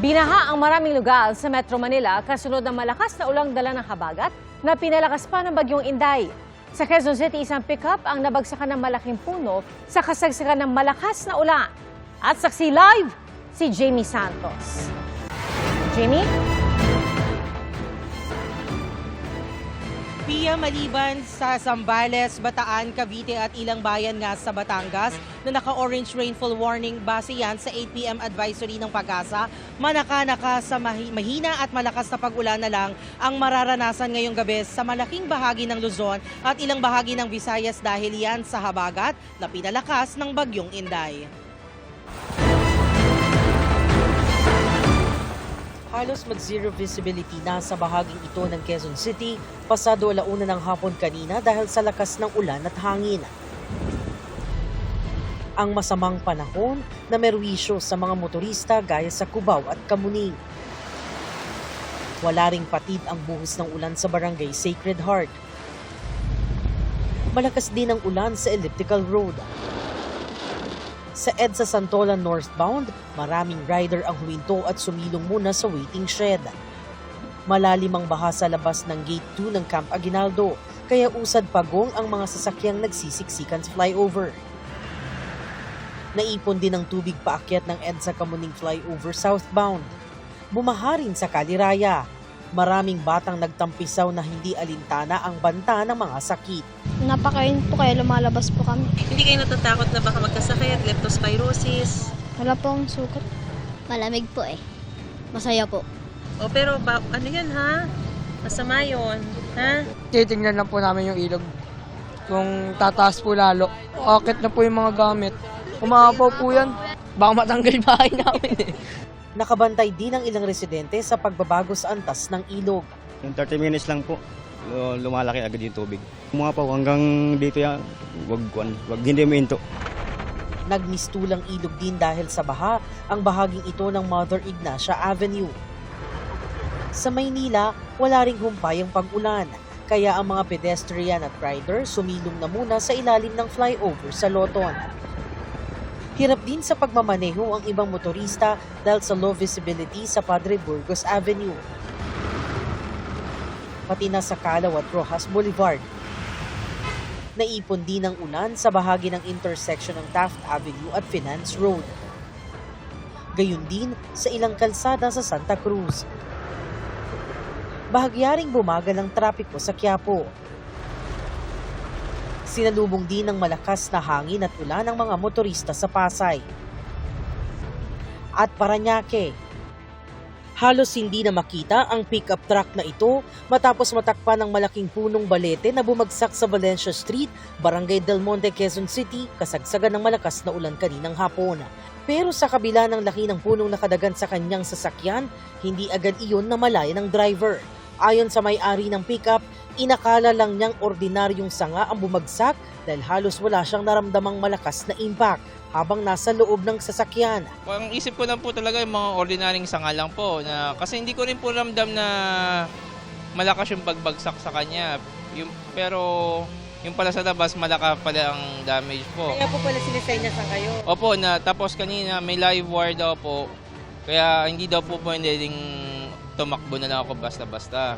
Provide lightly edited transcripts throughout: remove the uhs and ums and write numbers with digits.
Binaha ang maraming lugar sa Metro Manila kasunod ng malakas na ulang dala ng habagat na pinalakas pa ng bagyong Inday. Sa Quezon City, isang pickup ang nabagsakan ng malaking puno sa kasagsagan ng malakas na ulan. At saksi live, si Jamie Santos. Jamie? Pia, maliban sa Zambales, Bataan, Cavite at ilang bayan nga sa Batangas na naka-orange rainfall warning base yan sa 8 p.m. advisory ng Pag-asa, manaka-naka sa mahina at malakas na pag-ulan na lang ang mararanasan ngayong gabi sa malaking bahagi ng Luzon at ilang bahagi ng Visayas dahil yan sa habagat na pinalakas ng bagyong Inday. Halos mag-zero visibility na sa bahaging ito ng Quezon City pasado 1:00 ng hapon kanina dahil sa lakas ng ulan at hangin. Ang masamang panahon na merwisyo sa mga motorista gaya sa Cubao at Kamuning. Wala ring patid ang buhos ng ulan sa barangay Sacred Heart. Malakas din ang ulan sa Elliptical Road. Sa EDSA Santolan northbound, maraming rider ang huminto at sumilong muna sa waiting shed. Malalim ang baha sa labas ng Gate 2 ng Camp Aguinaldo, kaya usad pagong ang mga sasakyang nagsisiksikan sa flyover. Naipon din ang tubig paakyat ng EDSA Kamuning flyover southbound. Bumaha rin sa Kaliraya. Maraming batang nagtampisaw na hindi alintana ang banta ng mga sakit. Napakain po kaya lumalabas po kami. Hindi kayo natatakot na baka magkasakit, leptospirosis? Wala po akong sukat. Malamig po eh. Masaya po. O pero ano yan ha? Masama yun, ha? Titingnan lang po namin yung ilog. Kung tataas po lalo, akit na po yung mga gamit. Umapaw po yan. Baka matanggal bahay namin eh. Nakabantay din ang ilang residente sa pagbabago sa antas ng ilog. Yung 30 minutes lang po, lumalaki agad yung tubig. Umapaw hanggang dito yan, wag hindi minto. Nagmistulang ilog din dahil sa baha ang bahaging ito ng Mother Ignacia Avenue. Sa Maynila, wala ring humpay ang pag-ulan, kaya ang mga pedestrian at rider sumilong na muna sa ilalim ng flyover sa Loton. Hirap din sa pagmamaneho ang ibang motorista dahil sa low visibility sa Padre Burgos Avenue. Pati na sa Calao at Rojas Boulevard. Naipon din ang ulan sa bahagi ng intersection ng Taft Avenue at Finance Road. Gayun din sa ilang kalsada sa Santa Cruz. Bahagyaring bumagal ang trapiko sa Quiapo. Sinalubong din ng malakas na hangin at ulan ng mga motorista sa Pasay. At Parañaque. Halos hindi na makita ang pickup truck na ito matapos matakpan ng malaking punong balete na bumagsak sa Valencia Street, Barangay Del Monte, Quezon City, kasagsagan ng malakas na ulan kaninang hapon. Pero sa kabila ng laki ng punong nakadagan sa kanyang sasakyan, hindi agad iyon namalaya ng driver. Ayon sa may-ari ng pickup, inakala lang niyang ordinaryong sanga ang bumagsak dahil halos wala siyang naramdamang malakas na impact habang nasa loob ng sasakyan. Ang isip ko lang po talaga yung mga ordinaryong sanga lang po. Kasi hindi ko rin po ramdam na malakas yung pagbagsak sa kanya. Pero yung pala sa labas, malaka pala ang damage po. Kaya po pala sinisenya sa kayo? Opo, tapos kanina may live wire daw po. Kaya hindi daw po pwedeng tumakbo na lang ako basta-basta.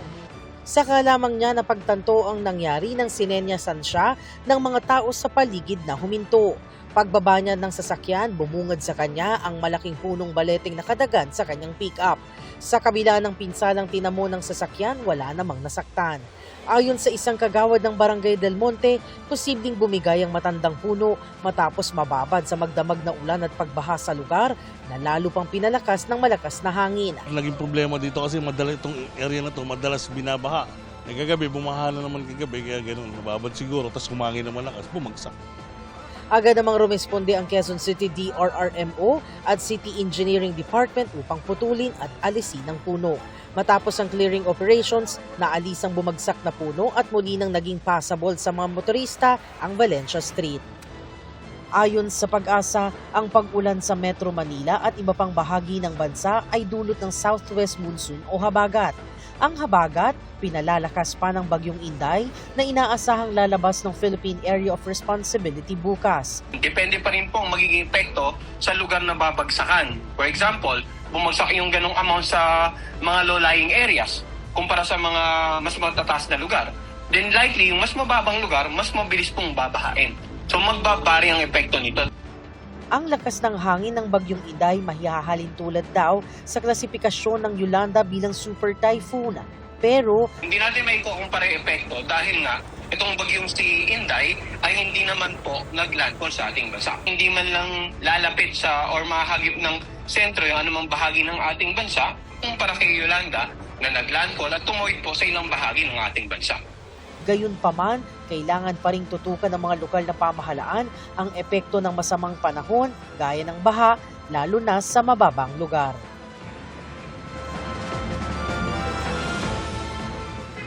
Saka lamang niya napagtanto ang nangyari nang sinenyasan siya ng mga tao sa paligid na huminto. Pagbaba niya ng sasakyan, bumungad sa kanya ang malaking punong baleting nakadagan sa kanyang pick-up. Sa kabila ng pinsalang tinamo ng sasakyan, wala namang nasaktan. Ayon sa isang kagawad ng Barangay Del Monte, posibleng bumigay ang matandang puno matapos mababad sa magdamag na ulan at pagbaha sa lugar na lalo pang pinalakas ng malakas na hangin. Ang naging problema dito kasi itong area na to madalas binabaha. Kagabi, bumaha na naman kagabi, kaya gano'n, nababad siguro, tapos kumangin na malakas, bumagsak. Agad namang rumesponde ang Quezon City DRRMO at City Engineering Department upang putulin at alisin ang puno. Matapos ang clearing operations, naalis ang bumagsak na puno at muli nang naging passable sa mga motorista ang Valencia Street. Ayon sa Pag-asa, ang pag-ulan sa Metro Manila at iba pang bahagi ng bansa ay dulot ng southwest monsoon o habagat. Ang habagat, pinalalakas pa ng bagyong Inday na inaasahang lalabas ng Philippine Area of Responsibility bukas. Depende pa rin po ang magiging epekto sa lugar na babagsakan. For example, bumagsak yung ganong amount sa mga low-lying areas kumpara sa mga mas matataas na lugar. Then likely, yung mas mababang lugar, mas mabilis pong babahain. So magbabari ang epekto nito. Ang lakas ng hangin ng bagyong Inday mahihahalin tulad daw sa klasifikasyon ng Yolanda bilang super typhoon. Pero Hindi natin may kukumpara yung epekto dahil nga itong bagyong si Inday ay hindi naman po naglandfall sa ating bansa. Hindi man lang lalapit sa or mahagip ng sentro yung anumang bahagi ng ating bansa kumpara kay Yolanda na naglandfall at tumawid po sa ilang bahagi ng ating bansa. gayunpaman, kailangan pa ring tutukan ng mga lokal na pamahalaan ang epekto ng masamang panahon gaya ng baha, lalo na sa mababang lugar.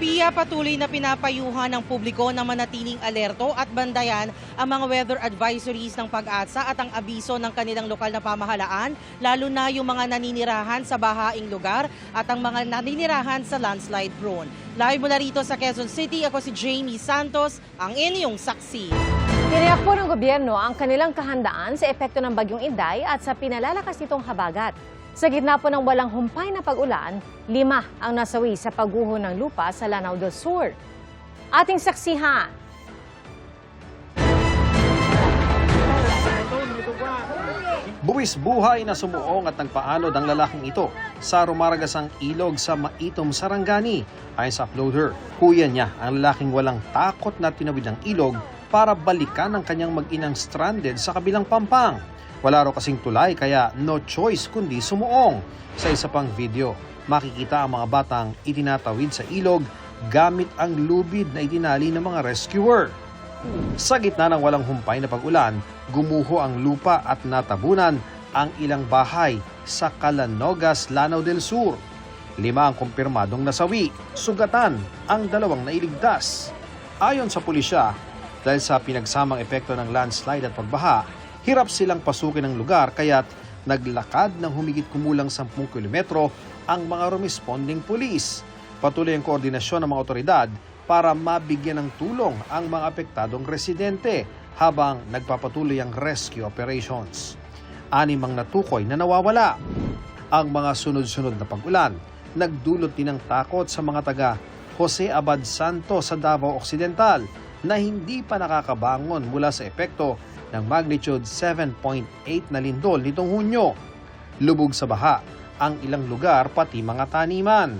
PIA patuloy na pinapayuhan ng publiko na manatiling alerto at bandayan ang mga weather advisories ng Pag-asa at ang abiso ng kanilang lokal na pamahalaan, lalo na yung mga naninirahan sa bahaing lugar at ang mga naninirahan sa landslide prone. Live mula rito sa Quezon City, ako si Jamie Santos, ang inyong saksi. Tiniyak po ng gobyerno ang kanilang kahandaan sa epekto ng bagyong Inday at sa pinalalakas nitong habagat. Sa gitna po ng walang humpay na pag-ulan, 5 ang nasawi sa pagguho ng lupa sa Lanao del Sur. Ating saksihan. Buwis buhay na sumuong at nagpaanod ang lalaking ito sa rumaragasang ilog sa Maitom, Sarangani. Ayon sa uploader, kuya niya ang lalaking walang takot na tinawid ng ilog para balikan ang kanyang mag-inang stranded sa kabilang pampang. Wala raw kasing tulay kaya no choice kundi sumuong. Sa isa pang video, makikita ang mga batang itinatawid sa ilog gamit ang lubid na itinali ng mga rescuer. Sa gitna ng walang humpay na pag-ulan, gumuho ang lupa at natabunan ang ilang bahay sa Calanogas, Lanao del Sur. 5 ang kumpirmadong nasawi, sugatan ang 2 nailigtas. Ayon sa pulisya, dahil sa pinagsamang epekto ng landslide at pagbaha, hirap silang pasukin ang lugar kaya't naglakad ng humigit kumulang 10 kilometro ang mga responding pulis. Patuloy ang koordinasyon ng mga otoridad para mabigyan ng tulong ang mga apektadong residente habang nagpapatuloy ang rescue operations. 6 ang natukoy na nawawala. Ang mga sunod-sunod na pag-ulan nagdulot din ng takot sa mga taga Jose Abad Santo sa Davao Occidental na hindi pa nakakabangon mula sa epekto ng magnitude 7.8 na lindol nitong Hunyo. Lubog sa baha ang ilang lugar pati mga taniman.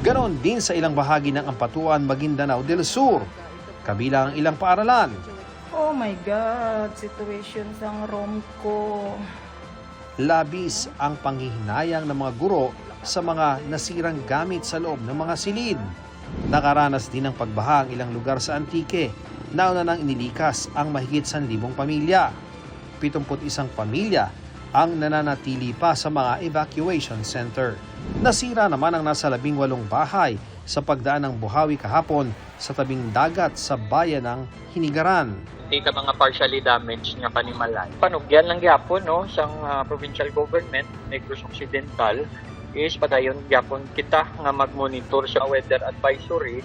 Ganon din sa ilang bahagi ng Ampatuan, Maguindanao del Sur. Kabilang ang ilang paaralan. Oh my God, situation sa room ko. Labis ang panghihinayang ng mga guro sa mga nasirang gamit sa loob ng mga silid. Nakaranas din ng pagbaha ang ilang lugar sa Antique. Nauna nang inilikas ang mahigit 1,000 pamilya. 71 pamilya ang nananatili pa sa mga evacuation center. Nasira naman ang nasa 18 bahay sa pagdaan ng buhawi kahapon sa tabing dagat sa bayan ng Hinigaran. Hindi ka mga partially damaged nga panimalay. Panugyan lang gyapon no sang provincial government Negros Occidental is padayon gyapon kita nga magmonitor sa weather advisories.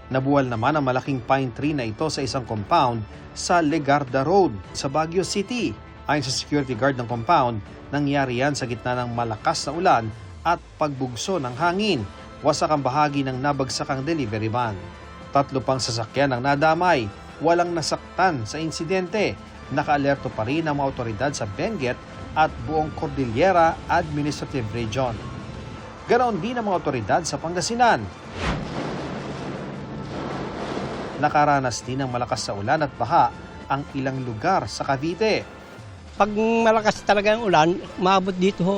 Nabuwal naman ang malaking pine tree na ito sa isang compound sa Legarda Road sa Baguio City. Ayon sa security guard ng compound, nangyari yan sa gitna ng malakas na ulan at pagbugso ng hangin. Wasak ang bahagi ng nabagsakang delivery van. 3 pang sasakyan ang nadamay. Walang nasaktan sa insidente. Naka-alerto pa rin ang mga otoridad sa Benguet at buong Cordillera Administrative Region. Ganoon din ang mga otoridad sa Pangasinan. Nakaranas din ng malakas sa ulan at baha ang ilang lugar sa Cavite. Pag malakas talaga ang ulan, maabot dito ho.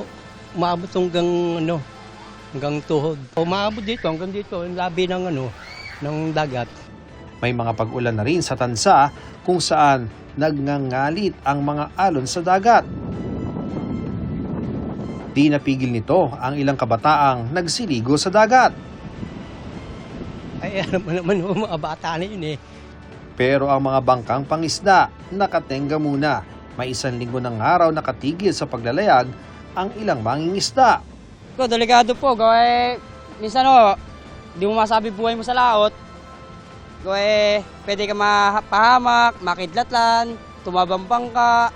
Maabot hanggang tuhod. O maabot dito hanggang dito, yung labi ng dagat. May mga pag-ulan na rin sa Tansa kung saan nagngangalit ang mga alon sa dagat. Di napigil nito ang ilang kabataang nagsiligo sa dagat. Ay, alam mo naman mga bata na yun eh. Pero ang mga bangkang pangisda nakatenga muna. May 1 linggo ng araw nakatigil sa paglalayag ang ilang mangingisda. Delikado po, minsan Hindi mo masabi buhay mo sa laot. Kung pwede ka mapahamak, makidlatlan, tumabambang ka.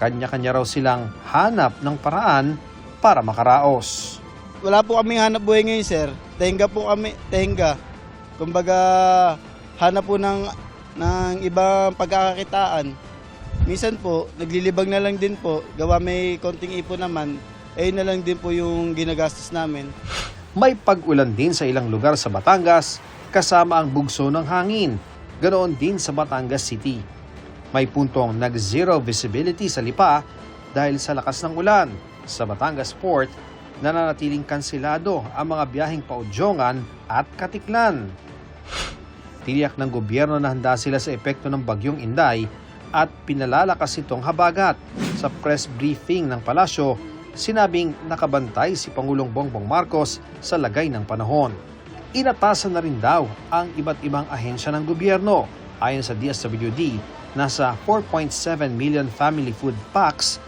Kanya-kanya raw silang hanap ng paraan para makaraos. Wala po kaming hanap buhay ngayon, sir. Tehenga po kami, tehenga. Kumbaga, hanap po ng ibang pagkakakitaan. Minsan po, naglilibag na lang din po. Gawa may konting ipon naman, ayun na lang din po yung ginagastos namin. May pag-ulan din sa ilang lugar sa Batangas kasama ang bugso ng hangin. Ganoon din sa Batangas City. May puntong nag-zero visibility sa Lipa dahil sa lakas ng ulan. Sa Batangas Port, nananatiling kanselado ang mga biyaheng Paudjongan at Katiklan. Tiniyak ng gobyerno na handa sila sa epekto ng bagyong Inday at pinalalakas itong habagat. Sa press briefing ng palasyo, sinabing nakabantay si Pangulong Bongbong Marcos sa lagay ng panahon. Inatasan na rin daw ang iba't ibang ahensya ng gobyerno. Ayon sa DSWD, nasa 4.7 million family food packs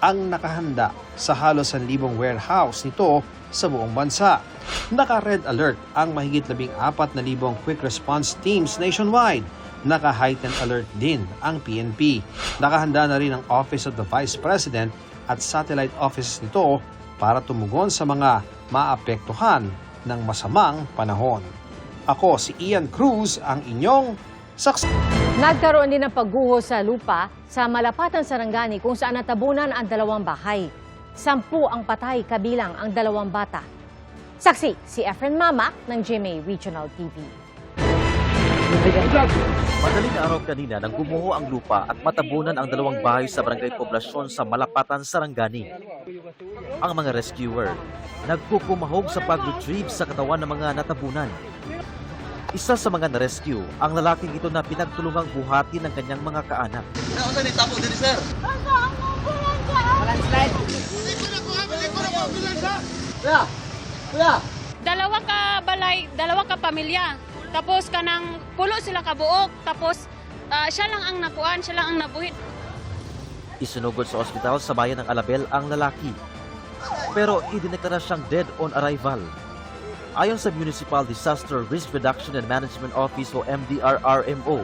ang nakahanda sa halos 1,000 warehouse nito sa buong bansa. Naka-red alert ang mahigit 14,000 quick response teams nationwide. Naka-heightened alert din ang PNP. Nakahanda na rin ang Office of the Vice President at satellite offices nito para tumugon sa mga maapektuhan ng masamang panahon. Ako si Ian Cruz, ang inyong saksi. Nagkaroon din ng pagguho sa lupa sa Malapatan, Sarangani kung saan natabunan ang 2 bahay. 10 ang patay kabilang ang 2 bata. Saksi si Efren Mamak ng GMA Regional TV. Madaling araw kanina nang gumuho ang lupa at matabunan ang 2 bahay sa barangay poblasyon sa Malapatan, Sarangani. Ang mga rescuer nagkukumahog sa pag-retrieve sa katawan ng mga natabunan. Isa sa mga na-rescue, ang lalaking ito na pinagtulungang buhati ng kanyang mga kaanak. Dalawa ka balay, 2 ka pamilya. Tapos kanang pulo sila kabuok. Tapos siya lang ang nakuan, siya lang ang nabuhit. Isinugod sa ospital sa bayan ng Alabel ang lalaki. Pero idineklara siyang dead on arrival. Ayon sa Municipal Disaster Risk Reduction and Management Office o MDRRMO,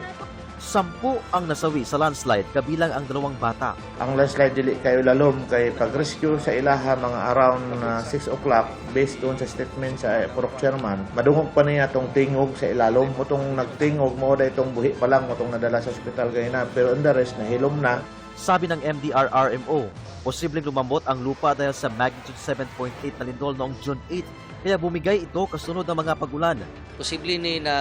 10 ang nasawi sa landslide kabilang ang 2 bata. Ang landslide dili kayo lalom kay pag-rescue sa ilaha mga around 6 o'clock based on sa statement sa Purok Chairman. Madungog pa niya itong tingog sa ilalom. Mutong nagtingog mo da itong buhi pa lang mutong nadala sa ospital kayo na. Pero on the rest, nahilom na. Sabi ng MDRRMO, posibleng lumambot ang lupa dahil sa magnitude 7.8 na lindol noong June 8. Kaya bumigay ito kasunod ng mga pagulan. Posible ni na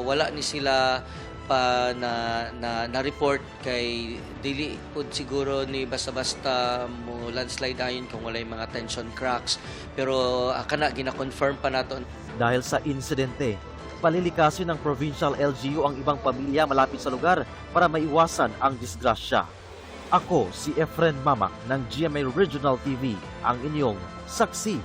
wala ni sila pa na report kay dili pud siguro ni basta-basta mo landslide ayon kung walay mga tension cracks, pero kana gina-confirm pa naton. Dahil sa insidente, palilikasin ng provincial LGU ang ibang pamilya malapit sa lugar para maiwasan ang disgrasya. Ako si Efren Mamak ng GMA Regional TV, ang inyong saksi.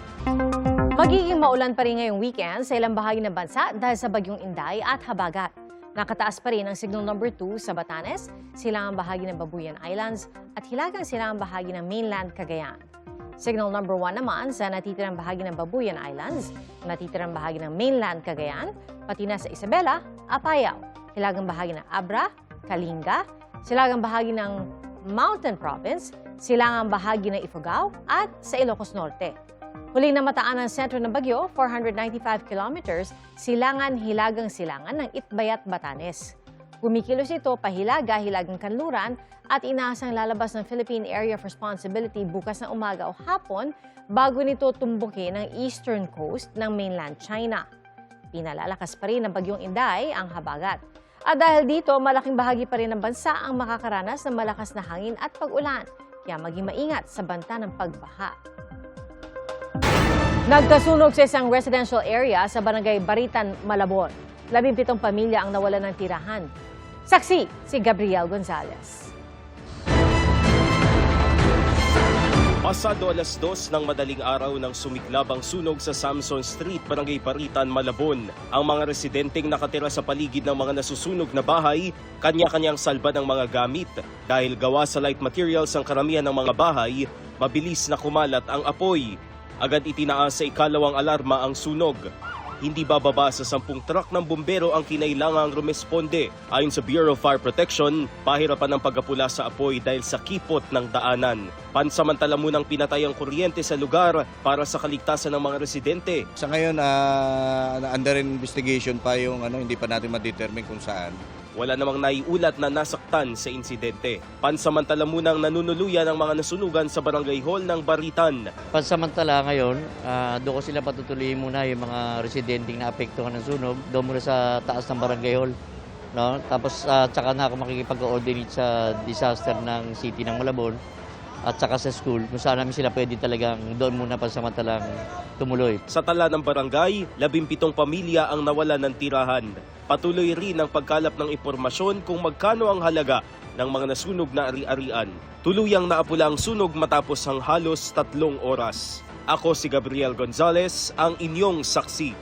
Magiging maulan pa rin ngayong weekend sa ilang bahagi ng bansa dahil sa bagyong Inday at habagat. Nakataas pa rin ang signal number 2 sa Batanes, silangang bahagi ng Babuyan Islands at hilagang silangang bahagi ng mainland Cagayan. Signal number 1 naman sa natitirang bahagi ng Babuyan Islands, natitirang bahagi ng mainland Cagayan, pati na sa Isabela, Apayao, hilagang bahagi ng Abra, Kalinga, silagang bahagi ng Mountain Province, silangang bahagi ng Ifugao at sa Ilocos Norte. Huling namataan ang sentro ng bagyo, 495 kilometers, silangan-hilagang-silangan ng Itbayat, Batanes. Kumikilos ito pahilaga, hilagang kanluran at inaasang lalabas ng Philippine Area of Responsibility bukas ng umaga o hapon bago nito tumbukin ang eastern coast ng mainland China. Pinalalakas pa rin ng bagyong Inday ang habagat. At dahil dito, malaking bahagi pa rin ng bansa ang makakaranas ng malakas na hangin at pag-ulan. Kaya maging maingat sa banta ng pagbaha. Nagkasunog sa isang residential area sa barangay Baritan, Malabon. 17 pamilya ang nawalan ng tirahan. Saksi si Gabriel Gonzalez. Pasado 2:00 ng madaling araw nang sumiklab ang sunog sa Samson Street, Barangay Baritan, Malabon. Ang mga residenteng nakatira sa paligid ng mga nasusunog na bahay, kanya-kanyang salba ng mga gamit. Dahil gawa sa light materials ang karamihan ng mga bahay, mabilis na kumalat ang apoy. Agad itinaas sa ikalawang alarma ang sunog. hindi bababa sa 10 truck ng bumbero ang kinailangang rumesponde. Ayon sa Bureau of Fire Protection, pahirapan ang pagkapula sa apoy dahil sa kipot ng daanan. Pansamantala munang pinatay ang kuryente sa lugar para sa kaligtasan ng mga residente. Sa ngayon, under investigation pa yung hindi pa natin ma-determine kung saan. Wala namang naiulat na nasaktan sa insidente. Pansamantala munang nanunuluyan ang mga nasunugan sa barangay hall ng Baritan. Pansamantala ngayon, doon ko sila patutuloy muna yung mga residenteng naapektuhan ng sunog. Doon muna sa taas ng barangay hall. No? Tapos tsaka na ako makikipag-coordinate sa disaster ng city ng Malabon at saka sa school kung saan namin sila pwede talagang doon muna pansamantalang tumuloy. Sa tala ng barangay, 17 pamilya ang nawala ng tirahan. Patuloy rin ang pagkalap ng impormasyon kung magkano ang halaga ng mga nasunog na ari-arian. Tuluyang naapula ang sunog matapos ang halos 3 oras. Ako si Gabriel Gonzalez, ang inyong saksi.